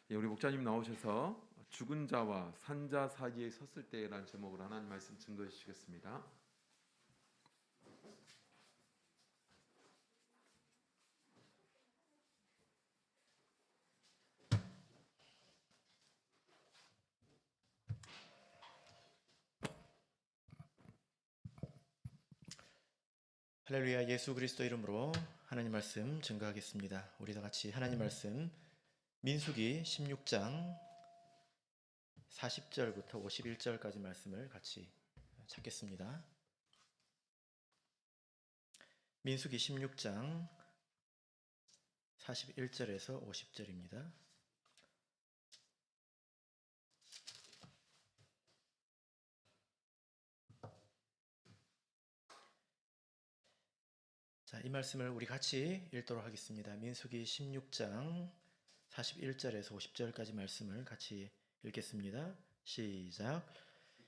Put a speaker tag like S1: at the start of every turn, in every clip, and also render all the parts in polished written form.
S1: 예, 우리 목사님 나오셔서 죽은 자와 산 자 사이에 섰을 때라는 제목으로 하나님 말씀 증거해 주시겠습니다.
S2: 할렐루야. 예수 그리스도 이름으로 하나님 말씀 증거하겠습니다. 우리 다 같이 하나님 말씀 민수기 16장 40절부터 51절까지 말씀을 같이 찾겠습니다. 민수기 16장 41절에서 50절입니다. 자, 이 말씀을 우리 같이 읽도록 하겠습니다. 민수기 16장 41절에서 50절까지 말씀을 같이 읽겠습니다. 시작.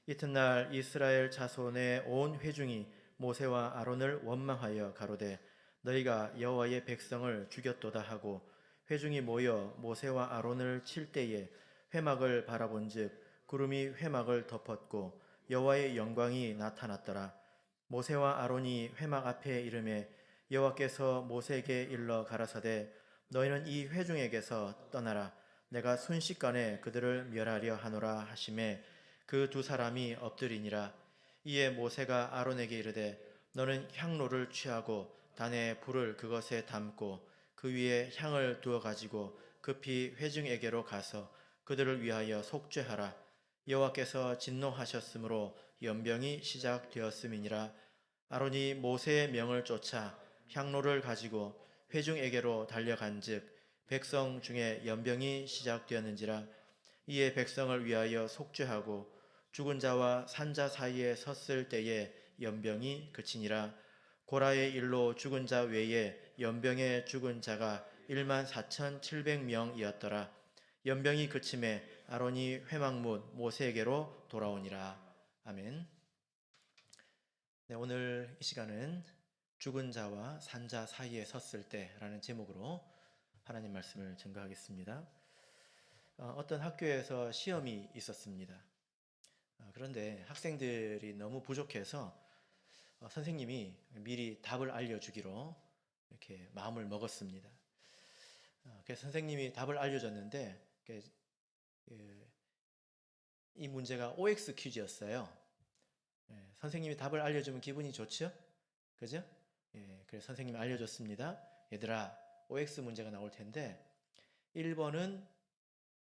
S2: 이튿날 이스라엘 자손의 온 회중이 모세와 아론을 원망하여 가로되 너희가 여호와의 백성을 죽였도다 하고 회중이 모여 모세와 아론을 칠 때에 회막을 바라본즉 구름이 회막을 덮었고 여호와의 영광이 나타났더라. 모세와 아론이 회막 앞에 이르매 여호와께서 모세에게 일러 가라사대 너희는 이 회중에게서 떠나라. 내가 순식간에 그들을 멸하려 하노라 하시매 그 두 사람이 엎드리니라. 이에 모세가 아론에게 이르되 너는 향로를 취하고 단에 불을 그것에 담고 그 위에 향을 두어 가지고 급히 회중에게로 가서 그들을 위하여 속죄하라. 여호와께서 진노하셨으므로 연병이 시작되었음이니라. 아론이 모세의 명을 쫓아 향로를 가지고 회중에게로 달려간즉 백성 중에 연병이 시작되었는지라. 이에 백성을 위하여 속죄하고 죽은 자와 산 자 사이에 섰을 때에 연병이 그치니라. 고라의 일로 죽은 자 외에 연병에 죽은 자가 14,700명이었더라. 연병이 그침에 아론이 회막문 모세에게로 돌아오니라. 아멘. 네, 오늘 이 시간은 죽은 자와 산 자 사이에 섰을 때라는 제목으로 하나님 말씀을 증거하겠습니다. 어떤 학교에서 시험이 있었습니다. 그런데 학생들이 너무 부족해서 선생님이 미리 답을 알려주기로 이렇게 마음을 먹었습니다. 그래서 선생님이 답을 알려줬는데 이 문제가 OX 퀴즈였어요. 선생님이 답을 알려주면 기분이 좋죠? 그죠? 그래서 선생님이 알려줬습니다. 얘들아, OX 문제가 나올 텐데 1번은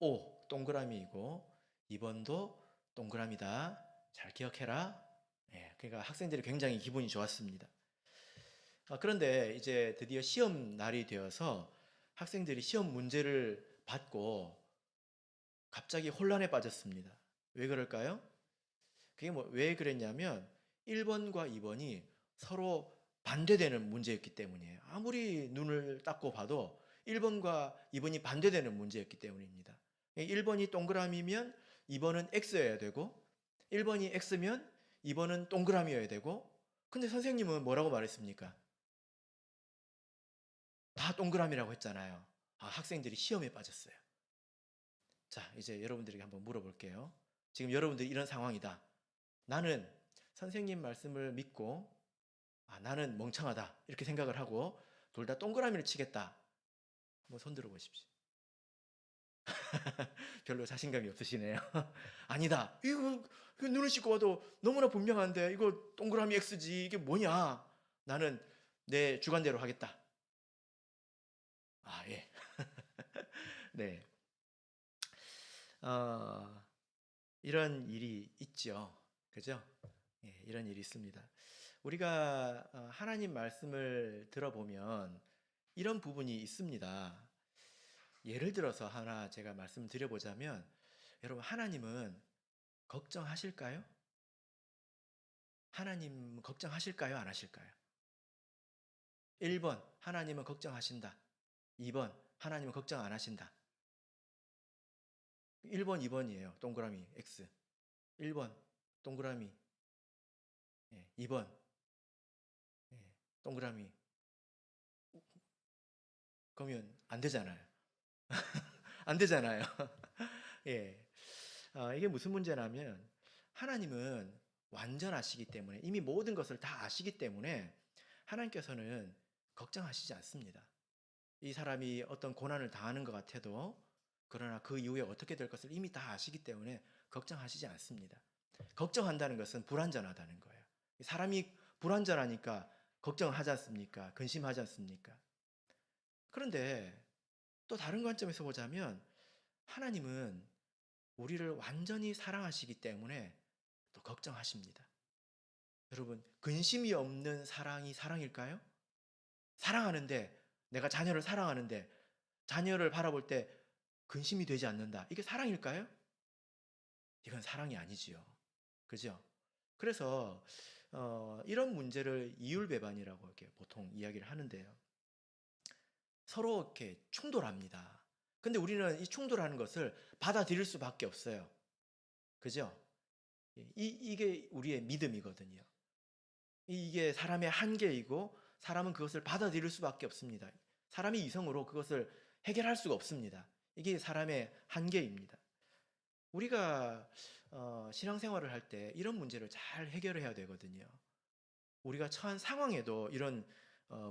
S2: O, 동그라미이고 2번도 동그라미다. 잘 기억해라. 그러니까 학생들이 굉장히 기분이 좋았습니다. 그런데 이제 드디어 시험 날이 되어서 학생들이 시험 문제를 받고 갑자기 혼란에 빠졌습니다. 왜 그럴까요? 그게 왜 그랬냐면 1번과 2번이 서로 반대되는 문제였기 때문이에요. 아무리 눈을 닦고 봐도 1번과 2번이 반대되는 문제였기 때문입니다. 1번이 동그라미면 2번은 X여야 되고 1번이 X면 2번은 동그라미여야 되고 근데 선생님은 뭐라고 말했습니까? 다 동그라미라고 했잖아요. 학생들이 시험에 빠졌어요. 자, 이제 여러분들에게 한번 물어볼게요. 지금 여러분들이 이런 상황이다. 나는 선생님 말씀을 믿고 나는 멍청하다 이렇게 생각을 하고 둘 다 동그라미를 치겠다. 손 들어 보십시오. 별로 자신감이 없으시네요. 아니다. 이거 눈을 씻고 와도 너무나 분명한데 이거 동그라미 X지 이게 뭐냐. 나는 내 주관대로 하겠다. 예. 네. 이런 일이 있죠. 그죠? 이런 일이 있습니다. 우리가 하나님 말씀을 들어보면 이런 부분이 있습니다. 예를 들어서 하나 제가 말씀드려보자면 여러분 하나님은 걱정하실까요? 하나님 걱정하실까요? 안 하실까요? 1번 하나님은 걱정하신다. 2번 하나님은 걱정 안 하신다. 1번, 2번이에요. 동그라미 X. 1번 동그라미 2번 동그라미. 그러면 안 되잖아요. 안 되잖아요. 예. 이게 무슨 문제냐면 하나님은 완전하시기 때문에 이미 모든 것을 다 아시기 때문에 하나님께서는 걱정하시지 않습니다. 이 사람이 어떤 고난을 당하는 것 같아도 그러나 그 이후에 어떻게 될 것을 이미 다 아시기 때문에 걱정하시지 않습니다. 걱정한다는 것은 불완전하다는 거예요. 사람이 불완전하니까 걱정하지 않습니까? 근심하지 않습니까? 그런데 또 다른 관점에서 보자면 하나님은 우리를 완전히 사랑하시기 때문에 또 걱정하십니다. 여러분, 근심이 없는 사랑이 사랑일까요? 사랑하는데, 내가 자녀를 사랑하는데 자녀를 바라볼 때 근심이 되지 않는다. 이게 사랑일까요? 이건 사랑이 아니지요. 그죠? 그래서 이런 문제를 이율배반이라고 이렇게 보통 이야기를 하는데요. 서로 이렇게 충돌합니다. 근데 우리는 이 충돌하는 것을 받아들일 수밖에 없어요. 그죠? 이게 우리의 믿음이거든요. 이게 사람의 한계이고 사람은 그것을 받아들일 수밖에 없습니다. 사람이 이성으로 그것을 해결할 수가 없습니다. 이게 사람의 한계입니다. 우리가 신앙생활을 할 때 이런 문제를 잘 해결해야 되거든요. 우리가 처한 상황에도 이런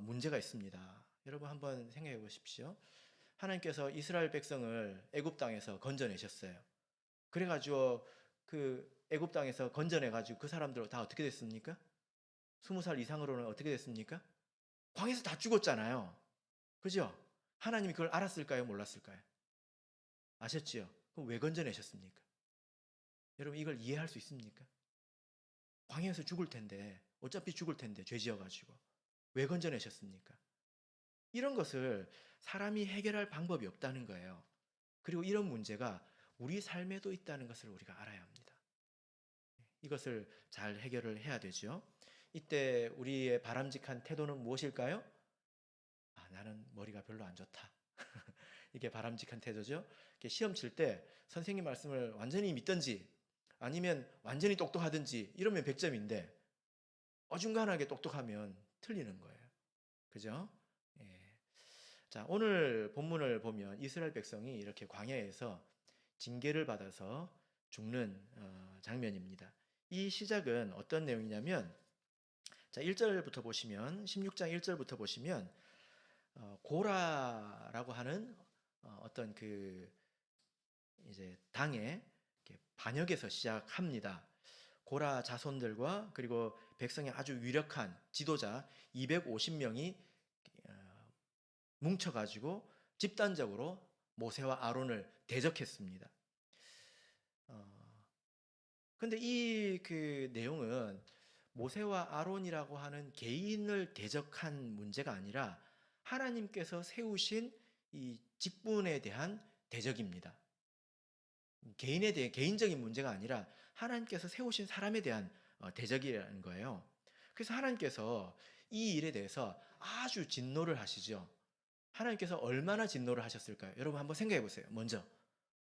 S2: 문제가 있습니다. 여러분 한번 생각해 보십시오. 하나님께서 이스라엘 백성을 애굽 땅에서 건져내셨어요. 그래가지고 그 애굽 땅에서 건져내가지고 그 사람들 다 어떻게 됐습니까? 20살 이상으로는 어떻게 됐습니까? 광에서 다 죽었잖아요. 그죠? 하나님이 그걸 알았을까요? 몰랐을까요? 아셨지요? 그럼 왜 건져내셨습니까? 여러분 이걸 이해할 수 있습니까? 광야에서 죽을 텐데 어차피 죽을 텐데 죄 지어가지고 왜 건져내셨습니까? 이런 것을 사람이 해결할 방법이 없다는 거예요. 그리고 이런 문제가 우리 삶에도 있다는 것을 우리가 알아야 합니다. 이것을 잘 해결을 해야 되죠. 이때 우리의 바람직한 태도는 무엇일까요? 나는 머리가 별로 안 좋다. 이게 바람직한 태도죠. 시험 칠 때 선생님 말씀을 완전히 믿든지 아니면 완전히 똑똑하든지 이러면 100점인데 어중간하게 똑똑하면 틀리는 거예요. 그죠? 예. 자, 오늘 본문을 보면 이스라엘 백성이 이렇게 광야에서 징계를 받아서 죽는 장면입니다. 이 시작은 어떤 내용이냐면 자, 1절부터 보시면 16장 1절부터 보시면 고라라고 하는 어떤 그 이제 당의 반역에서 시작합니다. 고라 자손들과 그리고 백성의 아주 유력한 지도자 250명이 뭉쳐가지고 집단적으로 모세와 아론을 대적했습니다. 근데 이 그 내용은 모세와 아론이라고 하는 개인을 대적한 문제가 아니라 하나님께서 세우신 이 직분에 대한 대적입니다. 개인에 대해 개인적인 문제가 아니라 하나님께서 세우신 사람에 대한 대적이라는 거예요. 그래서 하나님께서 이 일에 대해서 아주 진노를 하시죠. 하나님께서 얼마나 진노를 하셨을까요? 여러분 한번 생각해 보세요. 먼저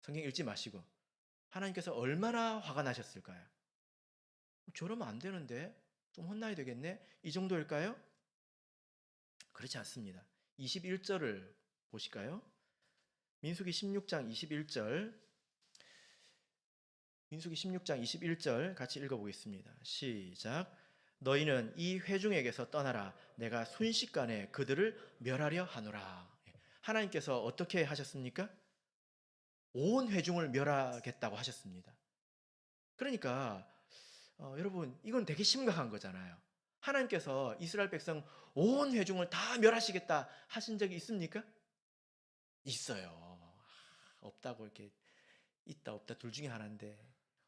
S2: 성경 읽지 마시고 하나님께서 얼마나 화가 나셨을까요? 저러면 안 되는데 좀 혼나야 되겠네? 이 정도일까요? 그렇지 않습니다. 21절을 보실까요? 민수기 16장 21절 민수기 16장 21절 같이 읽어보겠습니다. 시작. 너희는 이 회중에게서 떠나라. 내가 순식간에 그들을 멸하려 하노라. 하나님께서 어떻게 하셨습니까? 온 회중을 멸하겠다고 하셨습니다. 그러니까 여러분 이건 되게 심각한 거잖아요. 하나님께서 이스라엘 백성 온 회중을 다 멸하시겠다 하신 적이 있습니까? 있어요. 없다고 이렇게 있다 없다 둘 중에 하나인데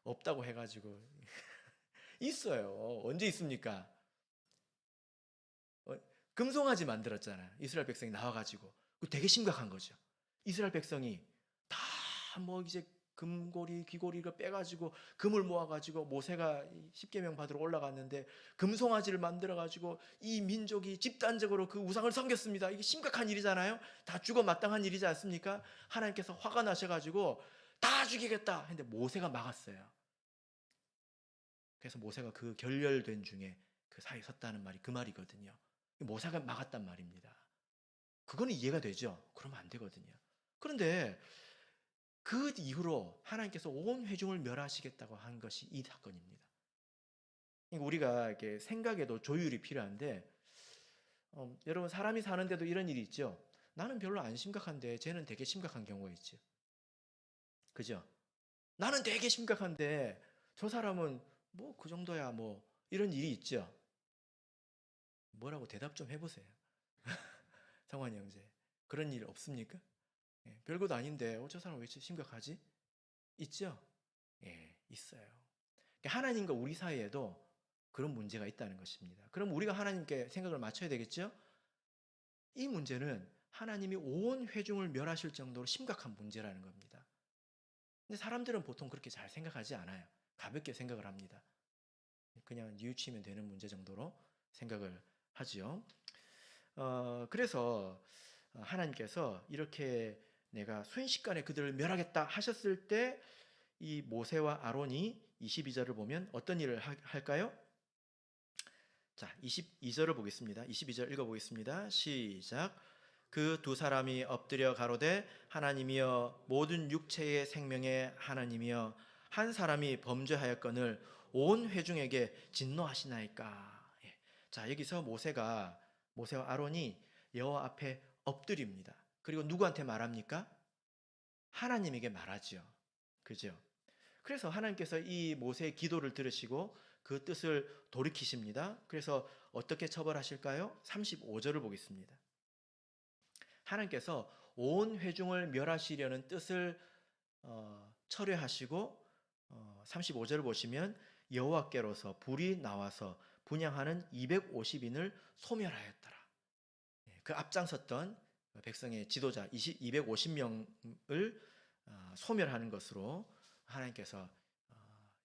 S2: 없다고 해가지고 있어요. 언제 있습니까? 금송아지 만들었잖아요. 이스라엘 백성이 나와가지고 그 되게 심각한 거죠. 이스라엘 백성이 다 뭐 이제 금고리 귀고리를 빼가지고 금을 모아가지고 모세가 십계명 받으러 올라갔는데 금송아지를 만들어가지고 이 민족이 집단적으로 그 우상을 섬겼습니다. 이게 심각한 일이잖아요. 다 죽어 마땅한 일이지 않습니까? 하나님께서 화가 나셔가지고 다 죽이겠다 했는데 모세가 막았어요. 그래서 모세가 그 결렬된 중에 그 사이에 섰다는 말이 그 말이거든요. 모세가 막았단 말입니다. 그거는 이해가 되죠? 그러면 안 되거든요. 그런데 그 이후로 하나님께서 온 회중을 멸하시겠다고 한 것이 이 사건입니다. 그러니까 우리가 이렇게 생각에도 조율이 필요한데, 여러분 사람이 사는데도 이런 일이 있죠. 나는 별로 안 심각한데 쟤는 되게 심각한 경우가 있죠. 그죠? 나는 되게 심각한데 저 사람은 뭐 그 정도야 뭐 이런 일이 있죠. 뭐라고 대답 좀 해보세요. 상환이 형제. 그런 일 없습니까? 예, 별것도 아닌데 저 사람 왜 이렇게 심각하지? 있죠? 예, 있어요. 그러니까 하나님과 우리 사이에도 그런 문제가 있다는 것입니다. 그럼 우리가 하나님께 생각을 맞춰야 되겠죠? 이 문제는 하나님이 온 회중을 멸하실 정도로 심각한 문제라는 겁니다. 근데 사람들은 보통 그렇게 잘 생각하지 않아요. 가볍게 생각을 합니다. 그냥 뉘우치면 되는 문제 정도로 생각을 하지요. 그래서 하나님께서 이렇게 내가 순식간에 그들을 멸하겠다 하셨을 때 이 모세와 아론이 22절을 보면 어떤 일을 할까요? 자, 22절을 보겠습니다. 22절 읽어보겠습니다. 시작. 그 두 사람이 엎드려 가로되 하나님이여 모든 육체의 생명의 하나님이여 한 사람이 범죄하였거늘 온 회중에게 진노하시나이까. 예. 자, 여기서 모세와 아론이 여호와 앞에 엎드립니다. 그리고 누구한테 말합니까? 하나님에게 말하죠. 그죠? 그래서 하나님께서 이 모세의 기도를 들으시고 그 뜻을 돌이키십니다. 그래서 어떻게 처벌하실까요? 35절을 보겠습니다. 하나님께서 온 회중을 멸하시려는 뜻을 철회하시고 35절을 보시면 여호와께로서 불이 나와서 분향하는 250인을 소멸하였더라. 그 앞장섰던 백성의 지도자 250명을 소멸하는 것으로 하나님께서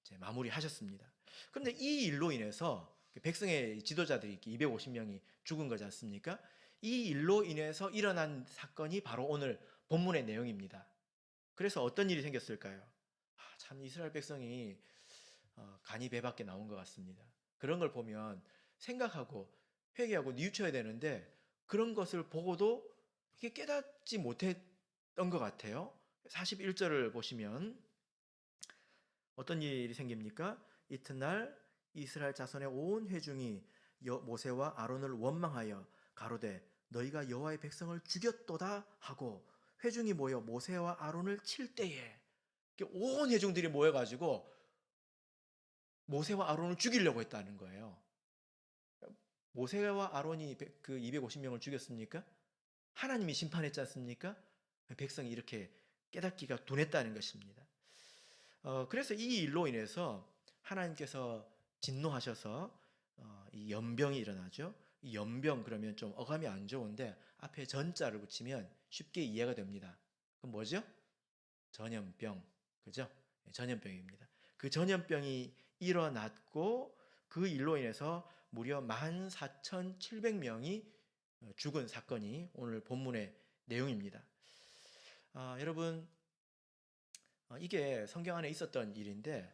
S2: 이제 마무리하셨습니다. 그런데 이 일로 인해서 백성의 지도자들이 250명이 죽은 거지 않습니까? 이 일로 인해서 일어난 사건이 바로 오늘 본문의 내용입니다. 그래서 어떤 일이 생겼을까요? 참 이스라엘 백성이 간이 배밖에 나온 것 같습니다. 그런 걸 보면 생각하고 회개하고 뉘우쳐야 되는데 그런 것을 보고도 이게 깨닫지 못했던 것 같아요. 41절을 보시면 어떤 일이 생깁니까? 이튿날 이스라엘 자손의 온 회중이 모세와 아론을 원망하여 가로되 너희가 여호와의 백성을 죽였도다 하고 회중이 모여 모세와 아론을 칠 때에 온 회중들이 모여가지고 모세와 아론을 죽이려고 했다는 거예요. 모세와 아론이 그 250명을 죽였습니까? 하나님이 심판했지 않습니까? 백성이 이렇게 깨닫기가 둔했다는 것입니다. 그래서 이 일로 인해서 하나님께서 진노하셔서 이 연병이 일어나죠. 이 연병 그러면 좀 어감이 안 좋은데 앞에 전자를 붙이면 쉽게 이해가 됩니다. 그럼 뭐죠? 전염병, 그죠? 전염병입니다. 그 전염병이 일어났고 그 일로 인해서 무려 14,700명이 죽은 사건이 오늘 본문의 내용입니다. 여러분 이게 성경 안에 있었던 일인데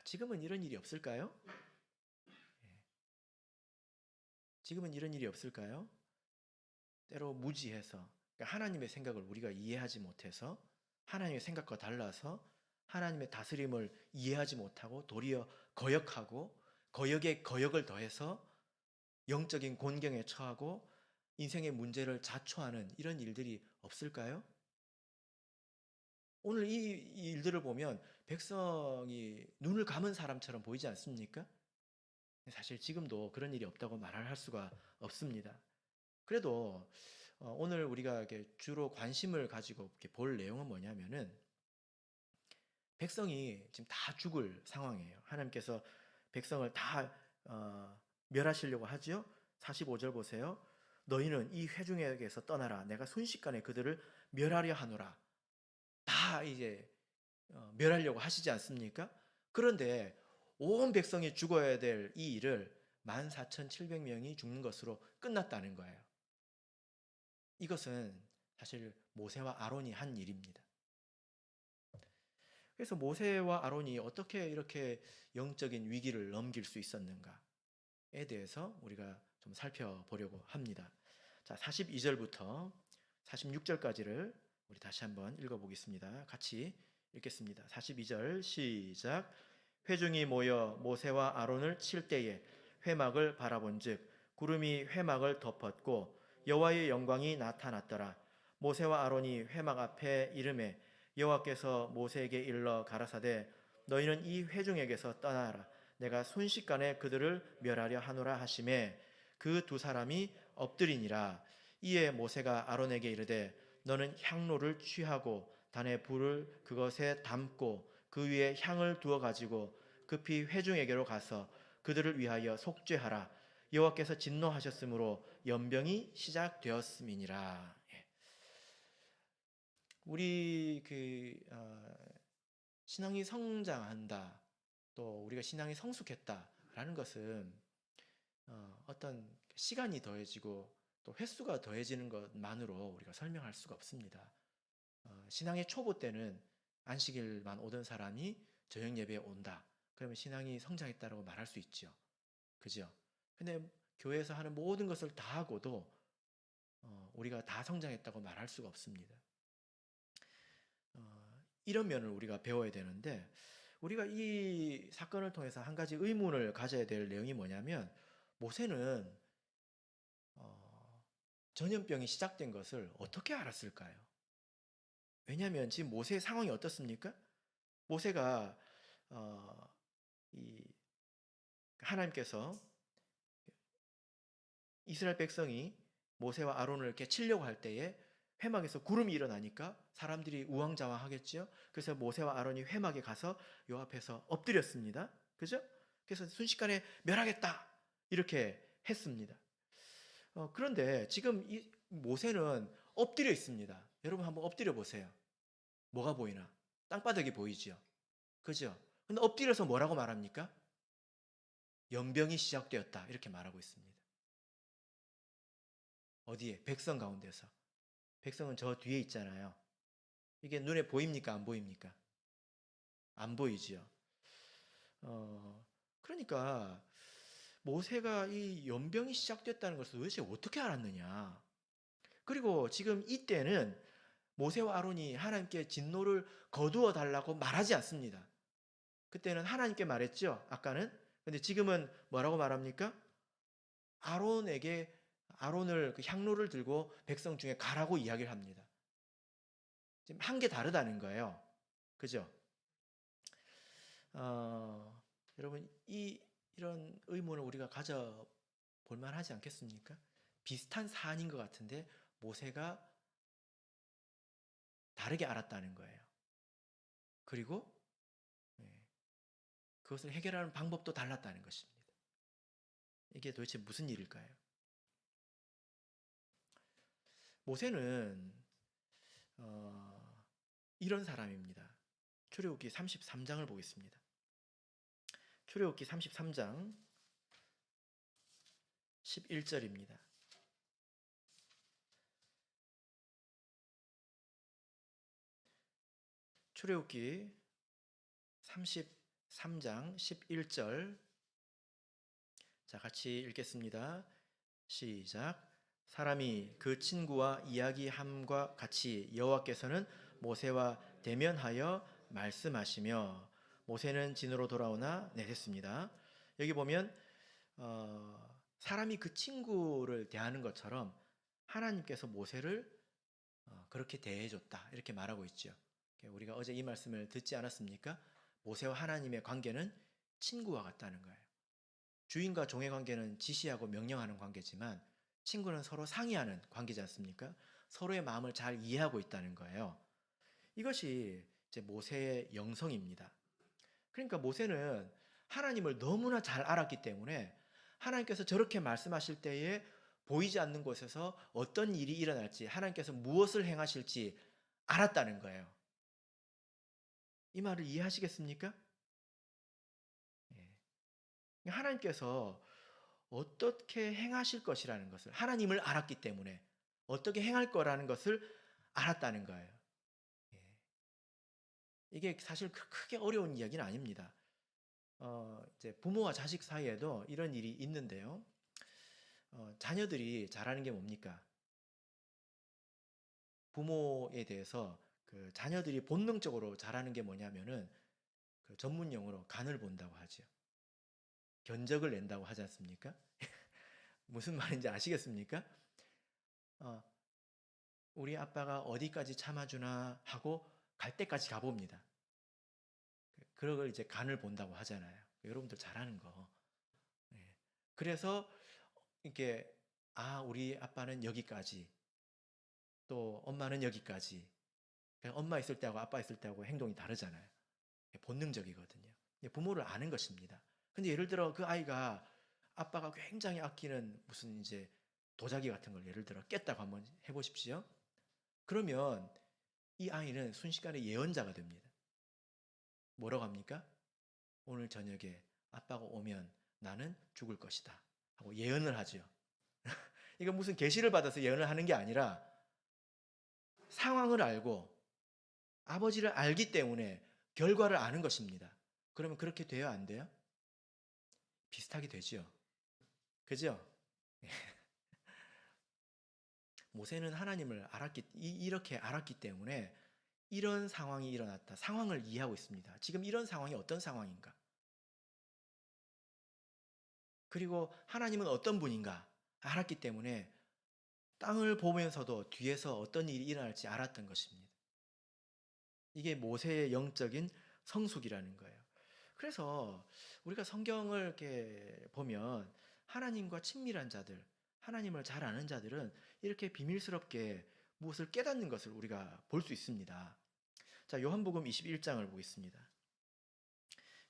S2: 지금은 이런 일이 없을까요? 지금은 이런 일이 없을까요? 때로 무지해서 그러니까 하나님의 생각을 우리가 이해하지 못해서 하나님의 생각과 달라서 하나님의 다스림을 이해하지 못하고 도리어 거역하고 거역에 거역을 더해서 영적인 곤경에 처하고 인생의 문제를 자초하는 이런 일들이 없을까요? 오늘 이 일들을 보면 백성이 눈을 감은 사람처럼 보이지 않습니까? 사실 지금도 그런 일이 없다고 말할 수가 없습니다. 그래도 오늘 우리가 주로 관심을 가지고 이렇게 볼 내용은 뭐냐면은 백성이 지금 다 죽을 상황이에요. 하나님께서 백성을 다 멸하시려고 하죠. 45절 보세요. 너희는 이 회중에게서 떠나라. 내가 순식간에 그들을 멸하려 하노라. 다 이제 멸하려고 하시지 않습니까? 그런데 온 백성이 죽어야 될 이 일을 14,700명이 죽는 것으로 끝났다는 거예요. 이것은 사실 모세와 아론이 한 일입니다. 그래서 모세와 아론이 어떻게 이렇게 영적인 위기를 넘길 수 있었는가에 대해서 우리가 좀 살펴보려고 합니다. 자, 42절부터 46절까지를 우리 다시 한번 읽어보겠습니다. 같이 읽겠습니다. 42절 시작. 회중이 모여 모세와 아론을 칠 때에 회막을 바라본즉 구름이 회막을 덮었고 여호와의 영광이 나타났더라. 모세와 아론이 회막 앞에 이르매 여호와께서 모세에게 일러 가라사대 너희는 이 회중에게서 떠나라. 내가 순식간에 그들을 멸하려 하노라 하시매 그 두 사람이 엎드리니라. 이에 모세가 아론에게 이르되 너는 향로를 취하고 단에 불을 그것에 담고 그 위에 향을 두어 가지고 급히 회중에게로 가서 그들을 위하여 속죄하라. 여호와께서 진노하셨으므로 연병이 시작되었음이니라. 우리 신앙이 성장한다, 또 우리가 신앙이 성숙했다라는 것은 어떤 시간이 더해지고 또 횟수가 더해지는 것만으로 우리가 설명할 수가 없습니다. 신앙의 초보 때는 안식일만 오던 사람이 저녁 예배에 온다. 그러면 신앙이 성장했다고 말할 수 있죠. 그죠? 근데 교회에서 하는 모든 것을 다 하고도 우리가 다 성장했다고 말할 수가 없습니다. 이런 면을 우리가 배워야 되는데 우리가 이 사건을 통해서 한 가지 의문을 가져야 될 내용이 뭐냐면 모세는 전염병이 시작된 것을 어떻게 알았을까요? 왜냐하면 지금 모세의 상황이 어떻습니까? 모세가 하나님께서 이스라엘 백성이 모세와 아론을 이렇게 치려고 할 때에 회막에서 구름이 일어나니까 사람들이 우왕좌왕하겠죠. 그래서 모세와 아론이 회막에 가서 요 앞에서 엎드렸습니다. 그죠? 그래서 순식간에 멸하겠다 이렇게 했습니다. 그런데 지금 이 모세는 엎드려 있습니다. 여러분 한번 엎드려 보세요. 뭐가 보이나? 땅바닥이 보이죠. 그죠? 근데 엎드려서 뭐라고 말합니까? 연병이 시작되었다 이렇게 말하고 있습니다. 어디에? 백성 가운데서. 백성은 저 뒤에 있잖아요. 이게 눈에 보입니까? 안 보입니까? 안 보이지요. 그러니까 모세가 이 연병이 시작됐다는 것을 도대체 어떻게 알았느냐? 그리고 지금 이때는 모세와 아론이 하나님께 진노를 거두어 달라고 말하지 않습니다. 그때는 하나님께 말했죠. 아까는. 근데 지금은 뭐라고 말합니까? 아론을 그 향로를 들고 백성 중에 가라고 이야기를 합니다. 지금 한 게 다르다는 거예요. 그죠? 여러분 이런 의문을 우리가 가져볼 만하지 않겠습니까? 비슷한 사안인 것 같은데 모세가 다르게 알았다는 거예요. 그리고 그것을 해결하는 방법도 달랐다는 것입니다. 이게 도대체 무슨 일일까요? 모세는 이런 사람입니다. 출애굽기 33장을 보겠습니다. 출애굽기 33장 11절입니다. 출애굽기 33장 11절. 자, 같이 읽겠습니다. 시작. 사람이 그 친구와 이야기함과 같이 여호와께서는 모세와 대면하여 말씀하시며 모세는 진으로 돌아오나 됐습니다. 여기 보면 사람이 그 친구를 대하는 것처럼 하나님께서 모세를 그렇게 대해줬다 이렇게 말하고 있죠. 우리가 어제 이 말씀을 듣지 않았습니까? 모세와 하나님의 관계는 친구와 같다는 거예요. 주인과 종의 관계는 지시하고 명령하는 관계지만 친구는 서로 상의하는 관계지 않습니까? 서로의 마음을 잘 이해하고 있다는 거예요. 이것이 이제 모세의 영성입니다. 그러니까 모세는 하나님을 너무나 잘 알았기 때문에 하나님께서 저렇게 말씀하실 때에 보이지 않는 곳에서 어떤 일이 일어날지, 하나님께서 무엇을 행하실지 알았다는 거예요. 이 말을 이해하시겠습니까? 하나님께서 어떻게 행하실 것이라는 것을 하나님을 알았기 때문에 어떻게 행할 거라는 것을 알았다는 거예요. 이게 사실 크게 어려운 이야기는 아닙니다. 이제 부모와 자식 사이에도 이런 일이 있는데요. 자녀들이 잘하는 게 뭡니까? 부모에 대해서 그 자녀들이 본능적으로 잘하는 게 뭐냐면은 그 전문 용어로 간을 본다고 하죠. 견적을 낸다고 하지 않습니까? 무슨 말인지 아시겠습니까? 어, 우리 아빠가 어디까지 참아주나 하고 갈 때까지 가봅니다. 그런 걸 이제 간을 본다고 하잖아요. 여러분들 잘하는 거. 네. 그래서 이렇게 우리 아빠는 여기까지, 또 엄마는 여기까지. 그냥 엄마 있을 때하고 아빠 있을 때하고 행동이 다르잖아요. 본능적이거든요. 부모를 아는 것입니다. 근데 예를 들어 그 아이가 아빠가 굉장히 아끼는 무슨 이제 도자기 같은 걸 예를 들어 깼다고 한번 해보십시오. 그러면 이 아이는 순식간에 예언자가 됩니다. 뭐라고 합니까? 오늘 저녁에 아빠가 오면 나는 죽을 것이다 하고 예언을 하죠. 이건 무슨 계시를 받아서 예언을 하는 게 아니라 상황을 알고 아버지를 알기 때문에 결과를 아는 것입니다. 그러면 그렇게 돼요, 안 돼요? 비슷하게 되죠. 그죠? 모세는 하나님을 이렇게 알았기 때문에 이런 상황이 일어났다. 상황을 이해하고 있습니다. 지금 이런 상황이 어떤 상황인가? 그리고 하나님은 어떤 분인가? 알았기 때문에 땅을 보면서도 뒤에서 어떤 일이 일어날지 알았던 것입니다. 이게 모세의 영적인 성숙이라는 거예요. 그래서 우리가 성경을 이렇게 보면 하나님과 친밀한 자들, 하나님을 잘 아는 자들은 이렇게 비밀스럽게 무엇을 깨닫는 것을 우리가 볼 수 있습니다. 자, 요한복음 21장을 보겠습니다.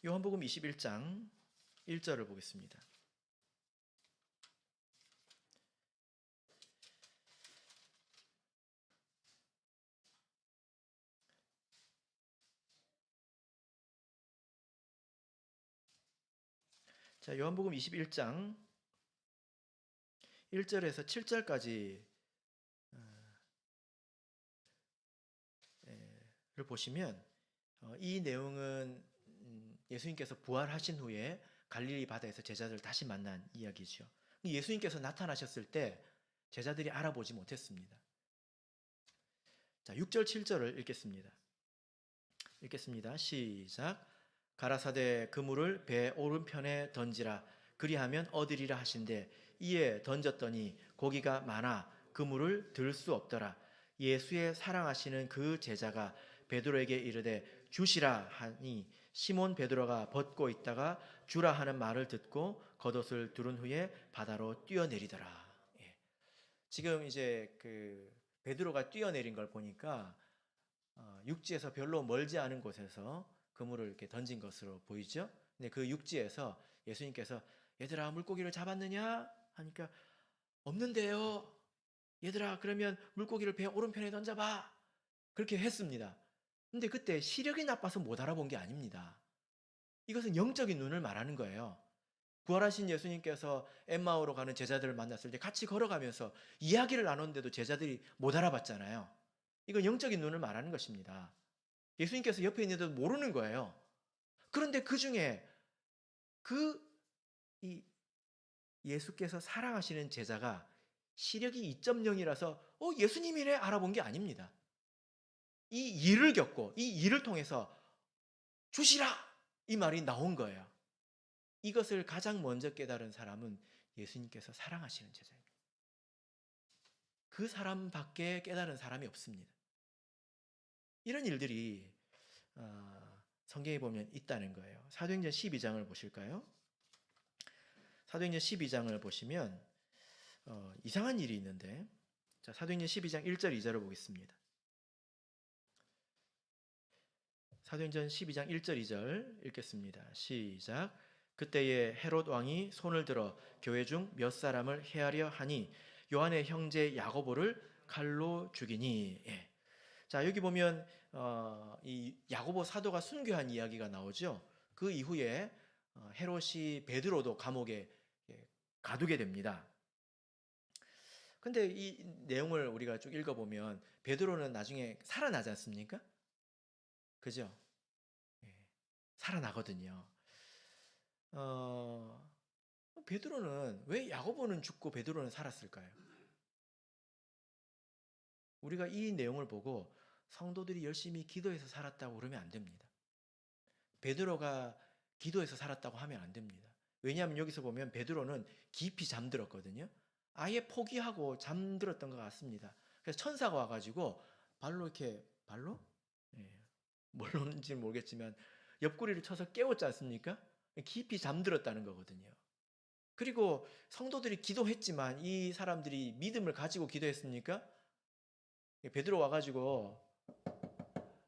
S2: 요한복음 21장 1절을 보겠습니다. 자, 요한복음 21장 1절에서 7절까지 를 보시면 이 내용은 예수님께서 부활하신 후에 갈릴리 바다에서 제자들을 다시 만난 이야기죠. 예수님께서 나타나셨을 때 제자들이 알아보지 못했습니다. 자, 6절 7절을 읽겠습니다. 읽겠습니다. 시작. 가라사대 그물을 배 오른편에 던지라 그리하면 얻으리라 하신대 이에 던졌더니 고기가 많아 그물을 들 수 없더라. 예수의 사랑하시는 그 제자가 베드로에게 이르되 주시라 하니 시몬 베드로가 벗고 있다가 주라 하는 말을 듣고 겉옷을 두른 후에 바다로 뛰어내리더라. 예. 지금 이제 그 베드로가 뛰어내린 걸 보니까 육지에서 별로 멀지 않은 곳에서 그물을 이렇게 던진 것으로 보이죠. 근데 그 육지에서 예수님께서 얘들아 물고기를 잡았느냐 하니까 없는데요. 얘들아 그러면 물고기를 배 오른편에 던져봐. 그렇게 했습니다. 근데 그때 시력이 나빠서 못 알아본 게 아닙니다. 이것은 영적인 눈을 말하는 거예요. 부활하신 예수님께서 엠마오로 가는 제자들을 만났을 때 같이 걸어가면서 이야기를 나눴는데도 제자들이 못 알아봤잖아요. 이건 영적인 눈을 말하는 것입니다. 예수님께서 옆에 있는데도 모르는 거예요. 그런데 그 중에 이 예수께서 사랑하시는 제자가 시력이 2.0이라서 예수님이래 알아본 게 아닙니다. 이 일을 겪고 이 일을 통해서 주시라 이 말이 나온 거예요. 이것을 가장 먼저 깨달은 사람은 예수님께서 사랑하시는 제자입니다. 그 사람밖에 깨달은 사람이 없습니다. 이런 일들이 성경에 보면 있다는 거예요. 사도행전 12장을 보실까요? 사도행전 12장을 보시면 이상한 일이 있는데 자, 사도행전 12장 1절 2절을 보겠습니다. 사도행전 12장 1절 2절 읽겠습니다. 시작. 그때에 헤롯 왕이 손을 들어 교회 중 몇 사람을 해하려 하니 요한의 형제 야고보를 칼로 죽이니. 예. 자, 여기 보면 이 야고보 사도가 순교한 이야기가 나오죠. 그 이후에 헤롯이 베드로도 감옥에 가두게 됩니다. 근데 이 내용을 우리가 쭉 읽어보면 베드로는 나중에 살아나지 않습니까? 그죠? 예, 살아나거든요. 베드로는 왜 야고보는 죽고 베드로는 살았을까요? 우리가 이 내용을 보고 성도들이 열심히 기도해서 살았다고 그러면 안 됩니다. 베드로가 기도해서 살았다고 하면 안 됩니다. 왜냐하면 여기서 보면 베드로는 깊이 잠들었거든요. 아예 포기하고 잠들었던 것 같습니다. 그래서 천사가 와가지고 발로 이렇게 발로? 예, 뭘로는지 모르겠지만 옆구리를 쳐서 깨웠지 않습니까? 깊이 잠들었다는 거거든요. 그리고 성도들이 기도했지만 이 사람들이 믿음을 가지고 기도했습니까? 베드로 와가지고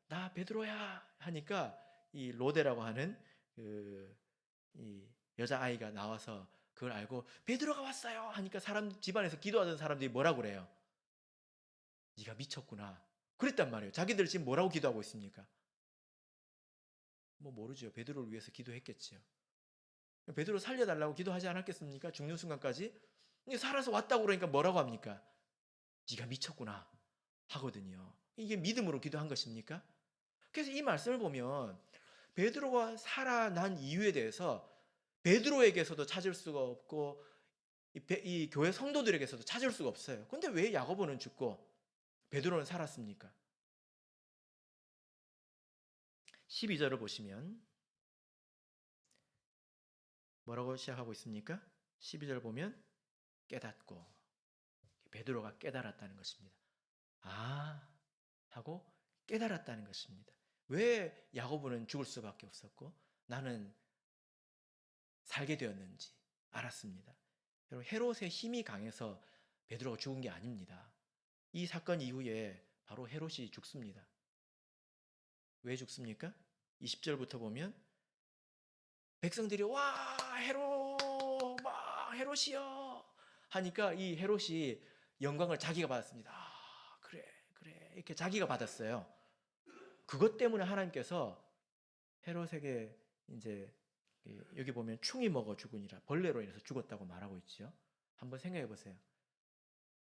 S2: 나 베드로야 하니까 이 로데라고 하는 이 여자아이가 나와서 그걸 알고 베드로가 왔어요 하니까 집안에서 기도하던 사람들이 뭐라고 그래요? 네가 미쳤구나 그랬단 말이에요. 자기들 지금 뭐라고 기도하고 있습니까? 뭐 모르죠. 베드로를 위해서 기도했겠지요. 베드로 살려달라고 기도하지 않았겠습니까? 죽는 순간까지. 살아서 왔다고 그러니까 뭐라고 합니까? 네가 미쳤구나 하거든요. 이게 믿음으로 기도한 것입니까? 그래서 이 말씀을 보면 베드로가 살아난 이유에 대해서 베드로에게서도 찾을 수가 없고 이 교회 성도들에게서도 찾을 수가 없어요. 근데 왜 야고보는 죽고 베드로는 살았습니까? 12절을 보시면 뭐라고 시작하고 있습니까? 12절 보면 깨닫고 베드로가 깨달았다는 것입니다. 아 하고 깨달았다는 것입니다. 왜 야고보는 죽을 수밖에 없었고 나는 살게 되었는지 알았습니다. 여러분 헤롯의 힘이 강해서 베드로가 죽은 게 아닙니다. 이 사건 이후에 바로 헤롯이 죽습니다. 왜 죽습니까? 20절부터 보면 백성들이 와 헤롯 막 헤롯이여 하니까 이 헤롯이 영광을 자기가 받았습니다. 아, 그래 이렇게 자기가 받았어요. 그것 때문에 하나님께서 헤롯에게 이제 여기 보면 충이 먹어 죽으니라 벌레로 인해서 죽었다고 말하고 있죠. 한번 생각해 보세요.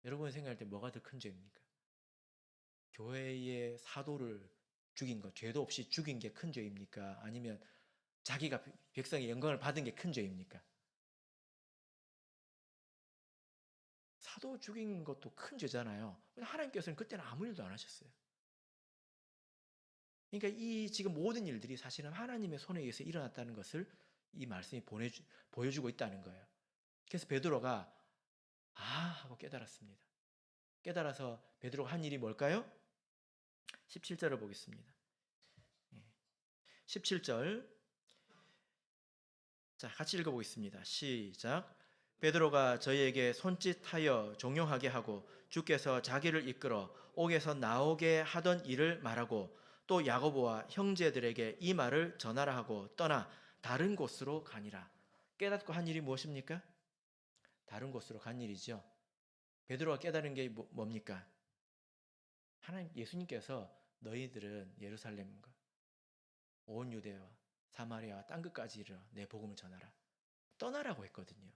S2: 여러분 생각할 때 뭐가 더 큰 죄입니까? 교회의 사도를 죽인 것, 죄도 없이 죽인 게 큰 죄입니까? 아니면 자기가 백성의 영광을 받은 게 큰 죄입니까? 사도 죽인 것도 큰 죄잖아요. 하나님께서는 그때는 아무 일도 안 하셨어요. 그러니까 이 지금 모든 일들이 사실은 하나님의 손에 의해서 일어났다는 것을 이 말씀이 보여주고 있다는 거예요. 그래서 베드로가 아 하고 깨달았습니다. 깨달아서 베드로가 한 일이 뭘까요? 17절을 보겠습니다. 17절 자 같이 읽어보겠습니다. 시작. 베드로가 저희에게 손짓하여 종용하게 하고 주께서 자기를 이끌어 옥에서 나오게 하던 일을 말하고 또 야고보와 형제들에게 이 말을 전하라 하고 떠나 다른 곳으로 가니라. 깨닫고 한 일이 무엇입니까? 다른 곳으로 간 일이죠. 베드로가 깨달은 게 뭡니까? 하나님 예수님께서 너희들은 예루살렘과 온 유대와 사마리아와 땅 끝까지 이르러 내 복음을 전하라. 떠나라고 했거든요.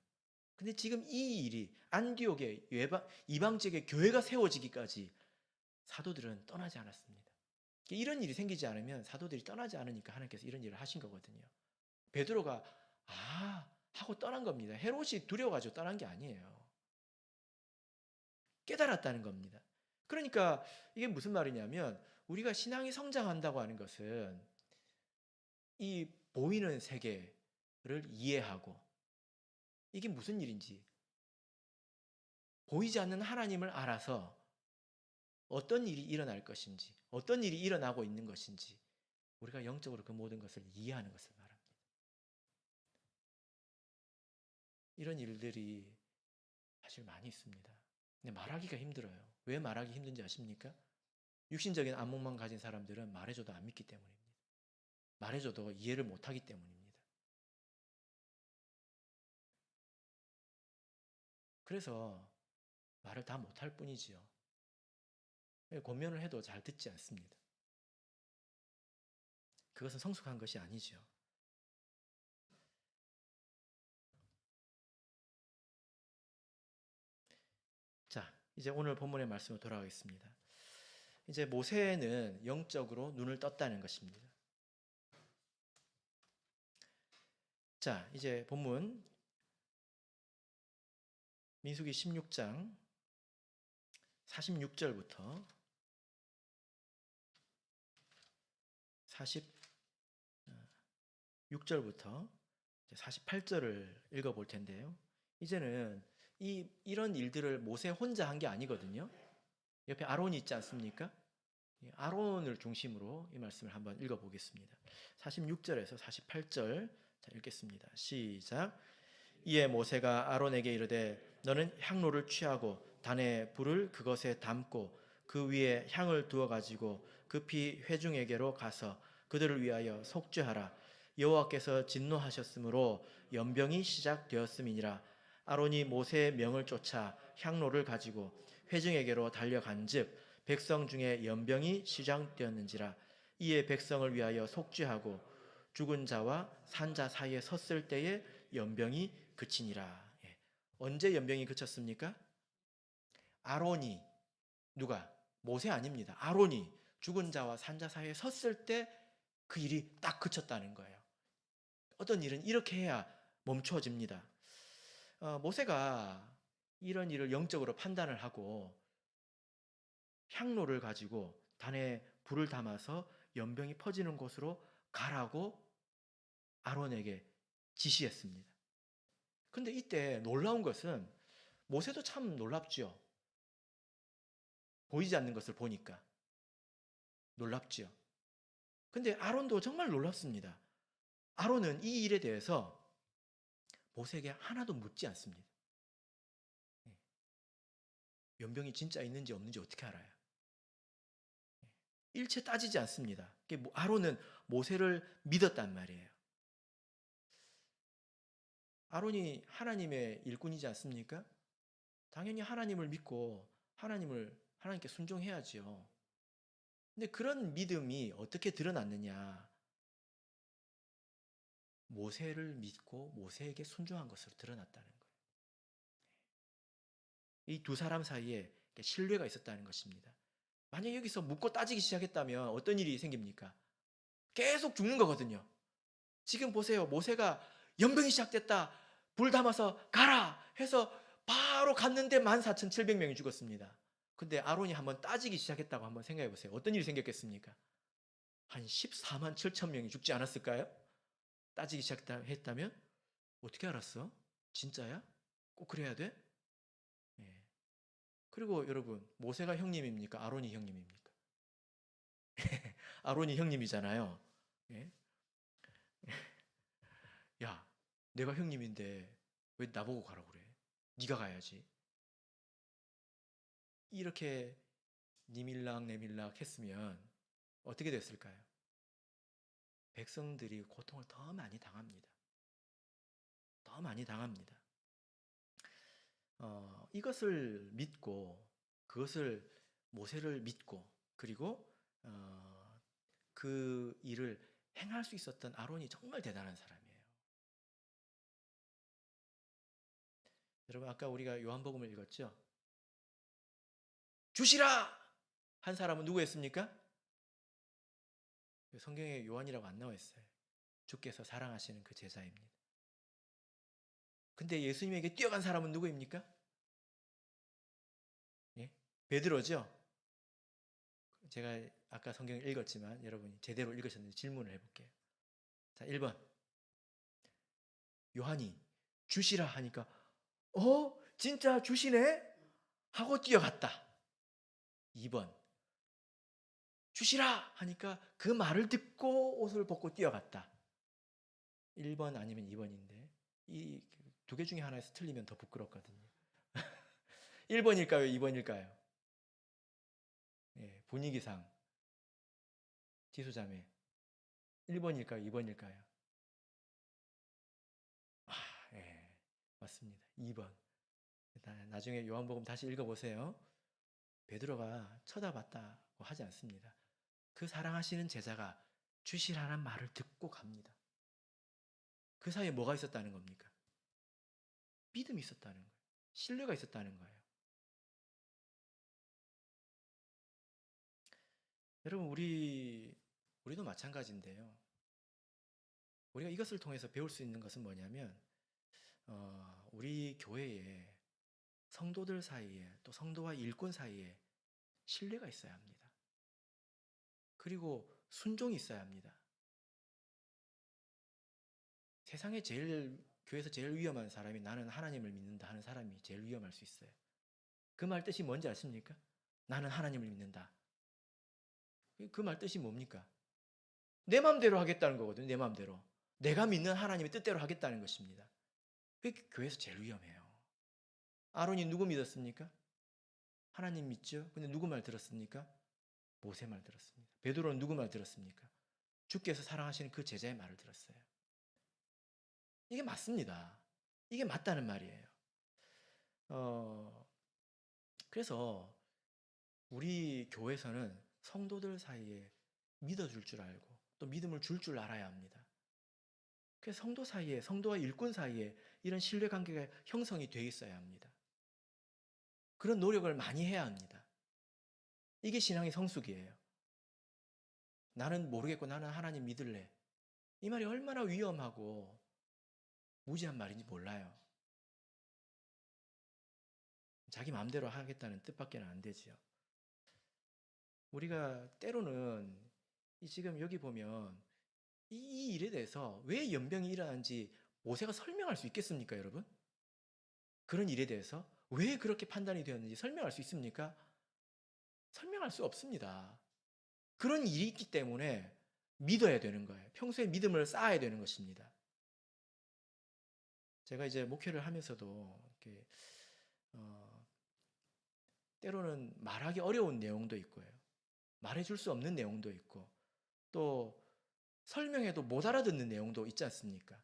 S2: 근데 지금 이 일이 안디옥의 이방 지역의 교회가 세워지기까지 사도들은 떠나지 않았습니다. 이런 일이 생기지 않으면 사도들이 떠나지 않으니까 하나님께서 이런 일을 하신 거거든요. 베드로가 아 하고 떠난 겁니다. 헤롯이 두려워가지고 떠난 게 아니에요. 깨달았다는 겁니다. 그러니까 이게 무슨 말이냐면 우리가 신앙이 성장한다고 하는 것은 이 보이는 세계를 이해하고 이게 무슨 일인지 보이지 않는 하나님을 알아서 어떤 일이 일어날 것인지 어떤 일이 일어나고 있는 것인지 우리가 영적으로 그 모든 것을 이해하는 것을 말합니다. 이런 일들이 사실 많이 있습니다. 근데 말하기가 힘들어요. 왜 말하기 힘든지 아십니까? 육신적인 안목만 가진 사람들은 말해줘도 안 믿기 때문입니다. 말해줘도 이해를 못하기 때문입니다. 그래서 말을 다 못할 뿐이지요. 권면을 해도 잘 듣지 않습니다. 그것은 성숙한 것이 아니죠. 자, 이제 오늘 본문의 말씀으로 돌아가겠습니다. 이제 모세는 영적으로 눈을 떴다는 것입니다. 자, 이제 본문 민수기 16장 46절부터 46절부터 48절을 읽어볼 텐데요. 이제는 이런 일들을 모세 혼자 한 게 아니거든요. 옆에 아론이 있지 않습니까? 아론을 중심으로 이 말씀을 한번 읽어보겠습니다. 46절에서 48절 읽겠습니다. 시작. 이에 모세가 아론에게 이르되 너는 향로를 취하고 단에 불을 그것에 담고 그 위에 향을 두어 가지고 급히 회중에게로 가서 그들을 위하여 속죄하라. 여호와께서 진노하셨으므로 연병이 시작되었음이니라. 아론이 모세의 명을 쫓아 향로를 가지고 회중에게로 달려간즉 백성 중에 연병이 시작되었는지라. 이에 백성을 위하여 속죄하고 죽은 자와 산 자 사이에 섰을 때에 연병이 그치니라. 언제 연병이 그쳤습니까? 아론이, 누가? 모세 아닙니다. 아론이 죽은 자와 산 자 사이에 섰을 때 그 일이 딱 그쳤다는 거예요. 어떤 일은 이렇게 해야 멈춰집니다. 모세가 이런 일을 영적으로 판단을 하고 향로를 가지고 단에 불을 담아서 연병이 퍼지는 곳으로 가라고 아론에게 지시했습니다. 근데 이때 놀라운 것은 모세도 참 놀랍죠. 보이지 않는 것을 보니까 놀랍죠. 근데 아론도 정말 놀랍습니다. 아론은 이 일에 대해서 모세에게 하나도 묻지 않습니다. 연병이 진짜 있는지 없는지 어떻게 알아요? 일체 따지지 않습니다. 아론은 모세를 믿었단 말이에요. 아론이 하나님의 일꾼이지 않습니까? 당연히 하나님을 믿고 하나님께 순종해야지요. 근데 그런 믿음이 어떻게 드러났느냐? 모세를 믿고 모세에게 순종한 것으로 드러났다는 거예요. 이 두 사람 사이에 신뢰가 있었다는 것입니다. 만약 여기서 묻고 따지기 시작했다면 어떤 일이 생깁니까? 계속 죽는 거거든요. 지금 보세요. 모세가 연병이 시작됐다. 불 담아서 가라 해서 바로 갔는데 14,700명이 죽었습니다. 근데 아론이 한번 따지기 시작했다고 한번 생각해 보세요. 어떤 일이 생겼겠습니까? 한 14만 7천 명이 죽지 않았을까요? 따지기 시작했다면? 어떻게 알았어? 진짜야? 꼭 그래야 돼? 예. 그리고 여러분, 모세가 형님입니까? 아론이 형님입니까? 아론이 형님이잖아요. 예? 야, 내가 형님인데 왜 나보고 가라고 그래? 네가 가야지. 이렇게 니밀락 내밀락 했으면 어떻게 됐을까요? 백성들이 고통을 더 많이 당합니다. 더 많이 당합니다. 이것을 믿고 그것을 모세를 믿고 그리고 그 일을 행할 수 있었던 아론이 정말 대단한 사람이에요. 여러분 아까 우리가 요한복음을 읽었죠? 주시라! 한 사람은 누구였습니까? 성경에 요한이라고 안 나와 있어요. 주께서 사랑하시는 그 제자입니다. 근데 예수님에게 뛰어간 사람은 누구입니까? 예? 베드로죠? 제가 아까 성경을 읽었지만 여러분이 제대로 읽으셨는지 질문을 해볼게요. 자, 1번. 요한이 주시라 하니까 진짜 주시네? 하고 뛰어갔다. 2번. 주시라 하니까 그 말을 듣고 옷을 벗고 뛰어갔다. 1번 아니면 2번인데 이 두 개 중에 하나에서 틀리면 더 부끄럽거든요. 1번일까요? 2번일까요? 예, 분위기상 지수자매 1번일까요? 2번일까요? 예, 맞습니다. 2번. 나중에 요한복음 다시 읽어보세요. 베드로가 쳐다봤다고 하지 않습니다. 그 사랑하시는 제자가 주시라는 말을 듣고 갑니다. 그 사이에 뭐가 있었다는 겁니까? 믿음이 있었다는 거예요. 신뢰가 있었다는 거예요. 여러분 우리도 마찬가지인데요. 우리가 이것을 통해서 배울 수 있는 것은 뭐냐면 우리 교회에 성도들 사이에 또 성도와 일꾼 사이에 신뢰가 있어야 합니다. 그리고 순종이 있어야 합니다. 세상에 교회에서 제일 위험한 사람이 나는 하나님을 믿는다 하는 사람이 제일 위험할 수 있어요. 그 말 뜻이 뭔지 아십니까? 나는 하나님을 믿는다. 그 말 뜻이 뭡니까? 내 마음대로 하겠다는 거거든요. 내 마음대로. 내가 믿는 하나님의 뜻대로 하겠다는 것입니다. 그게 교회에서 제일 위험해요. 아론이 누구 믿었습니까? 하나님 믿죠? 근데 누구 말 들었습니까? 모세 말 들었습니다. 베드로는 누구 말 들었습니까? 주께서 사랑하시는 그 제자의 말을 들었어요. 이게 맞습니다. 이게 맞다는 말이에요. 그래서 우리 교회에서는 성도들 사이에 믿어줄 줄 알고 또 믿음을 줄 줄 알아야 합니다. 그래서 성도 사이에, 성도와 일꾼 사이에 이런 신뢰관계가 형성이 돼 있어야 합니다. 그런 노력을 많이 해야 합니다. 이게 신앙의 성숙이에요. 나는 모르겠고 나는 하나님 믿을래. 이 말이 얼마나 위험하고 무지한 말인지 몰라요. 자기 마음대로 하겠다는 뜻밖에는 안 되지요. 우리가 때로는 지금 여기 보면 이 일에 대해서 왜 연병이 일어난지 모세가 설명할 수 있겠습니까, 여러분? 그런 일에 대해서 왜 그렇게 판단이 되었는지 설명할 수 있습니까? 설명할 수 없습니다. 그런 일이 있기 때문에 믿어야 되는 거예요. 평소에 믿음을 쌓아야 되는 것입니다. 제가 이제 목회를 하면서도 이렇게 때로는 말하기 어려운 내용도 있고요. 말해줄 수 없는 내용도 있고 또 설명해도 못 알아듣는 내용도 있지 않습니까?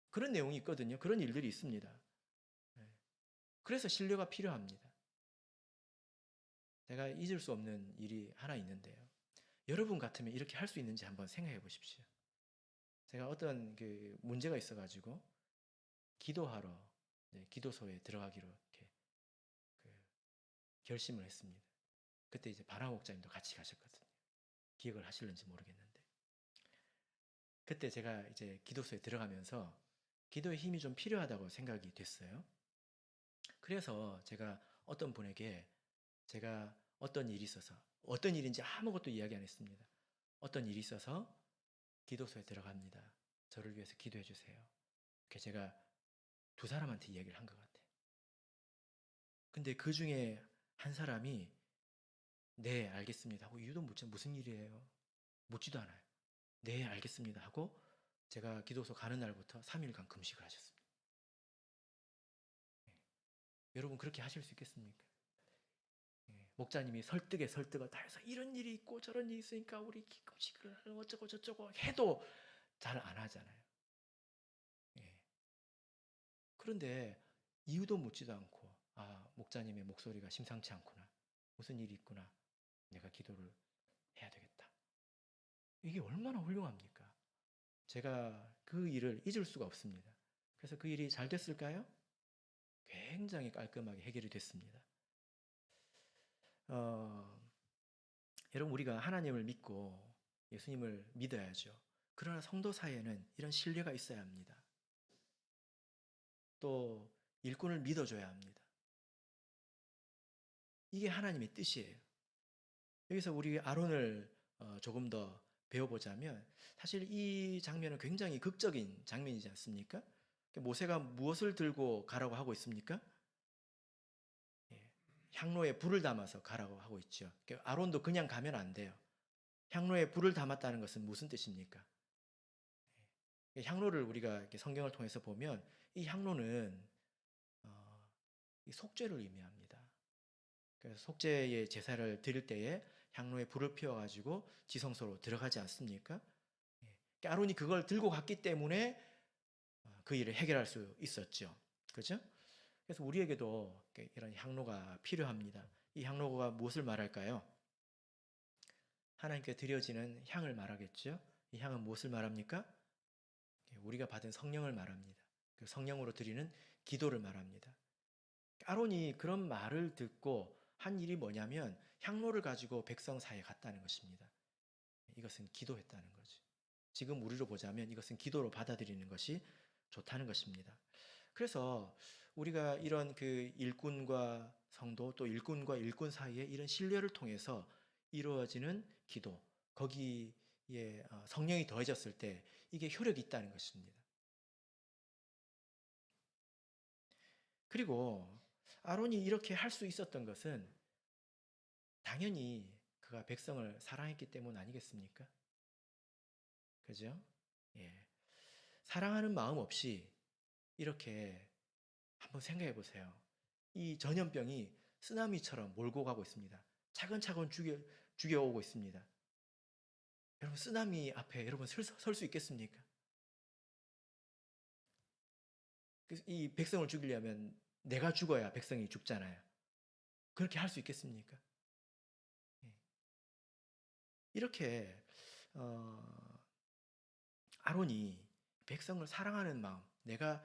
S2: 그런 내용이 있거든요. 그런 일들이 있습니다. 그래서 신뢰가 필요합니다. 제가 잊을 수 없는 일이 하나 있는데요. 여러분 같으면 이렇게 할 수 있는지 한번 생각해 보십시오. 제가 어떤 그 문제가 있어가지고 기도하러 기도소에 들어가기로 이렇게 결심을 했습니다. 그때 이제 바람 목자님도 같이 가셨거든요. 기억을 하실는지 모르겠는데 그때 제가 이제 기도소에 들어가면서 기도의 힘이 좀 필요하다고 생각이 됐어요. 그래서 제가 어떤 분에게 제가 어떤 일이 있어서 어떤 일인지 아무것도 이야기 안 했습니다. 어떤 일이 있어서 기도소에 들어갑니다. 저를 위해서 기도해 주세요. 이렇게 제가 두 사람한테 이야기를 한 것 같아요. 근데 그 중에 한 사람이 네 알겠습니다 하고 이유도 묻지 무슨 일이에요? 묻지도 않아요. 네 알겠습니다 하고 제가 기도소 가는 날부터 3일간 금식을 하셨습니다. 여러분 그렇게 하실 수 있겠습니까? 목자님이 설득에 설득을 다 해서 이런 일이 있고 저런 일이 있으니까 우리 금식을 어쩌고 저쩌고 해도 잘 안 하잖아요. 그런데 이유도 묻지도 않고 목자님의 목소리가 심상치 않구나. 무슨 일이 있구나. 내가 기도를 해야 되겠다. 이게 얼마나 훌륭합니까? 제가 그 일을 잊을 수가 없습니다. 그래서 그 일이 잘 됐을까요? 굉장히 깔끔하게 해결이 됐습니다. 여러분 우리가 하나님을 믿고 예수님을 믿어야죠. 그러나 성도 사이에는 이런 신뢰가 있어야 합니다. 또 일꾼을 믿어줘야 합니다. 이게 하나님의 뜻이에요. 여기서 우리 아론을 조금 더 배워보자면 사실 이 장면은 굉장히 극적인 장면이지 않습니까? 모세가 무엇을 들고 가라고 하고 있습니까? 향로에 불을 담아서 가라고 하고 있죠. 아론도 그냥 가면 안 돼요. 향로에 불을 담았다는 것은 무슨 뜻입니까? 향로를 우리가 성경을 통해서 보면 이 향로는 속죄를 의미합니다. 그래서 속죄의 제사를 드릴 때에 향로에 불을 피워가지고 지성소로 들어가지 않습니까? 아론이 그걸 들고 갔기 때문에 그 일을 해결할 수 있었죠. 그렇죠? 그래서 우리에게도 이런 향로가 필요합니다. 이 향로가 무엇을 말할까요? 하나님께 드려지는 향을 말하겠죠. 이 향은 무엇을 말합니까? 우리가 받은 성령을 말합니다. 그 성령으로 드리는 기도를 말합니다. 아론이 그런 말을 듣고 한 일이 뭐냐면 향로를 가지고 백성 사이에 갔다는 것입니다. 이것은 기도했다는 거죠. 지금 우리로 보자면 이것은 기도로 받아들이는 것이 좋다는 것입니다. 그래서 우리가 이런 그 일꾼과 성도 또 일꾼과 일꾼 사이에 이런 신뢰를 통해서 이루어지는 기도, 거기에 성령이 더해졌을 때 이게 효력이 있다는 것입니다. 그리고 아론이 이렇게 할 수 있었던 것은 당연히 그가 백성을 사랑했기 때문 아니겠습니까? 그죠? 예. 사랑하는 마음 없이 이렇게 한번 생각해 보세요. 이 전염병이 쓰나미처럼 몰고 가고 있습니다. 차근차근 죽여오고 있습니다. 여러분, 쓰나미 앞에 여러분 설 수 있겠습니까? 이 백성을 죽이려면 내가 죽어야 백성이 죽잖아요. 그렇게 할 수 있겠습니까? 예. 이렇게 아론이 백성을 사랑하는 마음, 내가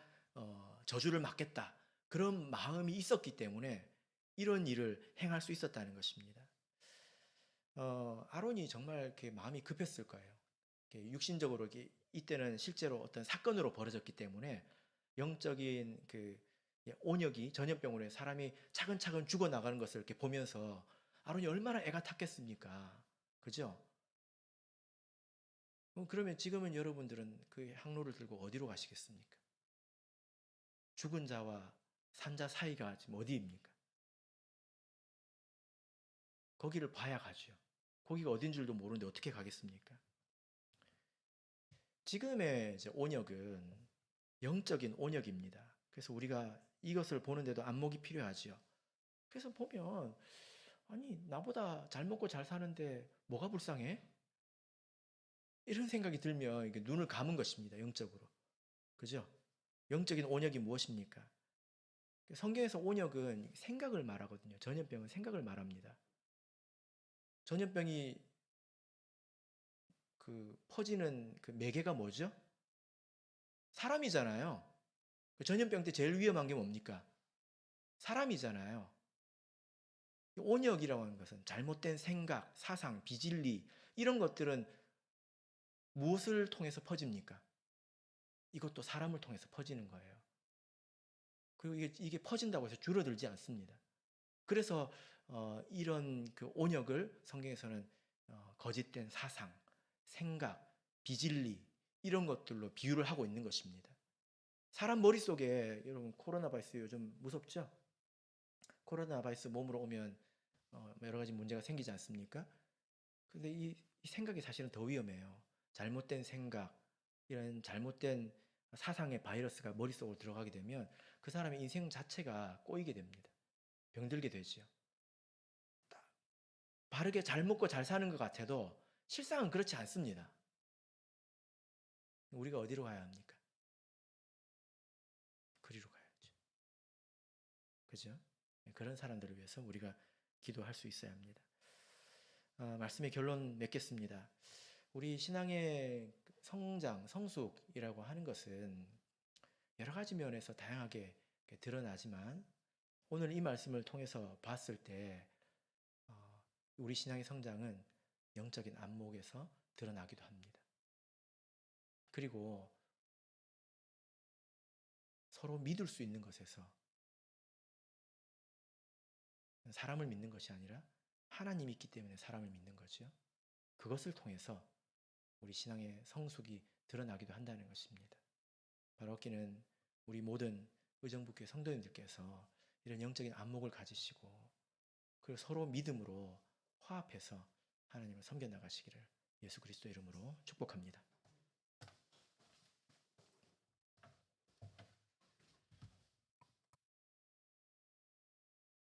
S2: 저주를 막겠다, 그런 마음이 있었기 때문에 이런 일을 행할 수 있었다는 것입니다. 아론이 정말 이렇게 마음이 급했을 거예요. 이렇게 육신적으로 이때는 실제로 어떤 사건으로 벌어졌기 때문에 영적인 그 온역이 전염병으로 사람이 차근차근 죽어 나가는 것을 이렇게 보면서 아론이 얼마나 애가 탔겠습니까? 그죠? 그러면 지금은 여러분들은 그 항로를 들고 어디로 가시겠습니까? 죽은 자와 산자 사이가 지금 어디입니까? 거기를 봐야 가죠. 거기가 어딘 줄도 모르는데 어떻게 가겠습니까? 지금의 이제 온역은 영적인 온역입니다. 그래서 우리가 이것을 보는데도 안목이 필요하지요. 그래서 보면 아니 나보다 잘 먹고 잘 사는데 뭐가 불쌍해? 이런 생각이 들면 이게 눈을 감은 것입니다. 영적으로. 그죠? 영적인 온역이 무엇입니까? 성경에서 온역은 생각을 말하거든요. 전염병은 생각을 말합니다. 전염병이 퍼지는 그 매개가 뭐죠? 사람이잖아요. 전염병 때 제일 위험한 게 뭡니까? 사람이잖아요. 온역이라고 하는 것은 잘못된 생각, 사상, 비진리, 이런 것들은 무엇을 통해서 퍼집니까? 이것도 사람을 통해서 퍼지는 거예요. 그리고 이게 퍼진다고 해서 줄어들지 않습니다. 그래서 이런 그 온역을 성경에서는 거짓된 사상, 생각, 비진리, 이런 것들로 비유를 하고 있는 것입니다. 사람 머릿속에, 여러분, 코로나 바이러스 요즘 무섭죠? 코로나 바이러스 몸으로 오면 여러 가지 문제가 생기지 않습니까? 근데 이 생각이 사실은 더 위험해요. 잘못된 생각, 이런 잘못된 사상의 바이러스가 머릿속으로 들어가게 되면 그 사람의 인생 자체가 꼬이게 됩니다. 병들게 되죠. 바르게 잘 먹고 잘 사는 것 같아도 실상은 그렇지 않습니다. 우리가 어디로 가야 합니까? 그리로 가야죠. 그죠? 그런 사람들을 위해서 우리가 기도할 수 있어야 합니다. 말씀의 결론 맺겠습니다. 우리 신앙의 성장, 성숙이라고 하는 것은 여러 가지 면에서 다양하게 드러나지만 오늘 이 말씀을 통해서 봤을 때 우리 신앙의 성장은 영적인 안목에서 드러나기도 합니다. 그리고 서로 믿을 수 있는 것에서 사람을 믿는 것이 아니라 하나님이 있기 때문에 사람을 믿는 거죠. 그것을 통해서 우리 신앙의 성숙이 드러나기도 한다는 것입니다. 바로 얻기는 우리 모든 의정부교회 성도님들께서 이런 영적인 안목을 가지시고 그리고 서로 믿음으로 화합해서 하나님을 섬겨 나가시기를 예수 그리스도 이름으로 축복합니다.